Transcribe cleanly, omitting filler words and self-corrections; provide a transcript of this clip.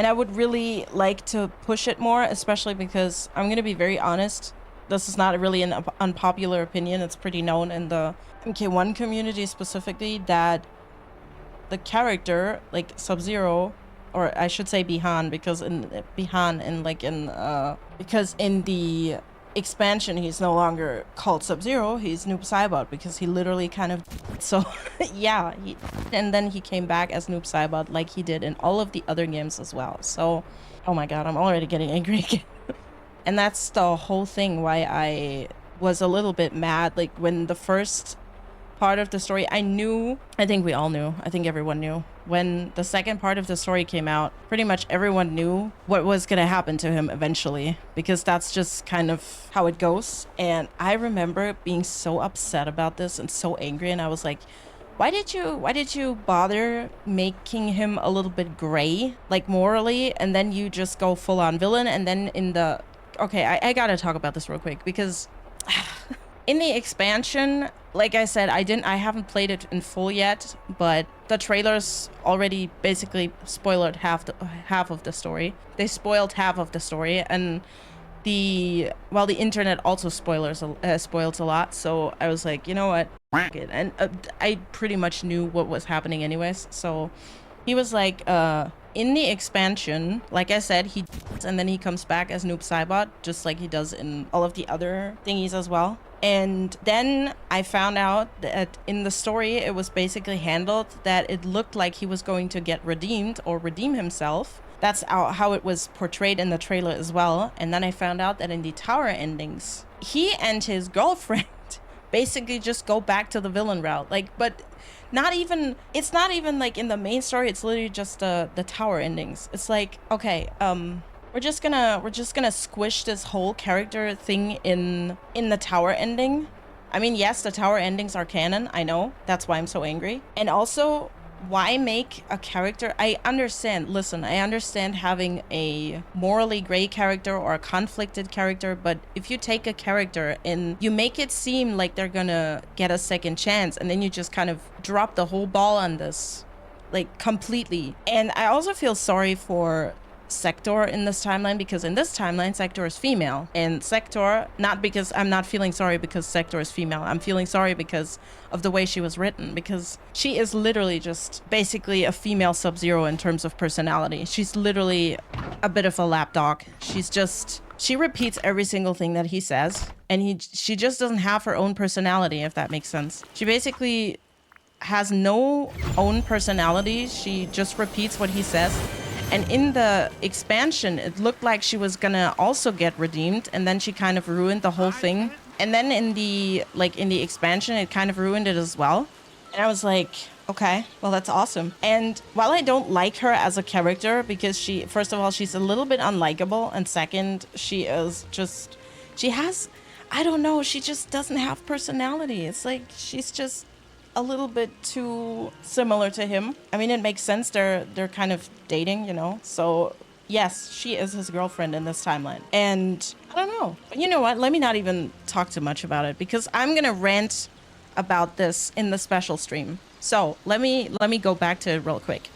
And I would really like to push it more, especially because I'm going to be very honest. This is not really an unpopular opinion. It's pretty known in the MK1 community specifically that the character, like Sub-Zero, or I should say Bihan, because because in the expansion he's no longer called Sub-Zero, he's Noob Saibot, because he literally kind of so yeah, and then he came back as Noob Saibot like he did in all of the other games as well. So oh my god, I'm already getting angry again. And that's the whole thing why I was a little bit mad, like when the first part of the story, I think we all knew, I think everyone knew, when the second part of the story came out, pretty much everyone knew what was gonna happen to him eventually, because that's just kind of how it goes. And I remember being so upset about this and so angry, and I was like, why did you bother making him a little bit gray, like morally, and then you just go full-on villain? And then in the okay, I gotta talk about this real quick, because in the expansion, like I said, I haven't played it in full yet, but the trailers already basically spoiled half of the story. They spoiled half of the story, and the internet also spoils a lot. So I was like, you know what, F it. And I pretty much knew what was happening anyways. So he was like, in the expansion, like I said, and then he comes back as Noob Saibot, just like he does in all of the other thingies as well. And then I found out that in the story, it was basically handled that it looked like he was going to get redeemed or redeem himself. That's how it was portrayed in the trailer as well. And then I found out that in the tower endings, he and his girlfriend basically just go back to the villain route. Like, but it's not even like in the main story. It's literally just the tower endings. It's like, okay, we're just gonna squish this whole character thing in the tower ending. I mean, yes, the tower endings are canon, I know. That's why I'm so angry. And also, why make a character? I understand having a morally gray character or a conflicted character, but if you take a character and you make it seem like they're gonna get a second chance, and then you just kind of drop the whole ball on this, like, completely. And I also feel sorry for Sector in this timeline, because in this timeline Sector is female, and Sector, not because I'm not feeling sorry because Sector is female, I'm feeling sorry because of the way she was written, because she is literally just basically a female Sub-Zero in terms of personality. She's literally a bit of a lapdog. She repeats every single thing that he says, and she just doesn't have her own personality, if that makes sense. She basically has no own personality. She just repeats what he says. And in the expansion, it looked like she was gonna also get redeemed, and then she kind of ruined the whole thing. And then in the expansion, it kind of ruined it as well. And I was like, okay, well, that's awesome. And while I don't like her as a character, because first of all, she's a little bit unlikable, and second, she just doesn't have personality. It's like, she's just a little bit too similar to him. I mean, it makes sense. They're kind of dating, you know? So yes, she is his girlfriend in this timeline. And I don't know. But you know what? Let me not even talk too much about it, because I'm gonna rant about this in the special stream. So let me go back to it real quick.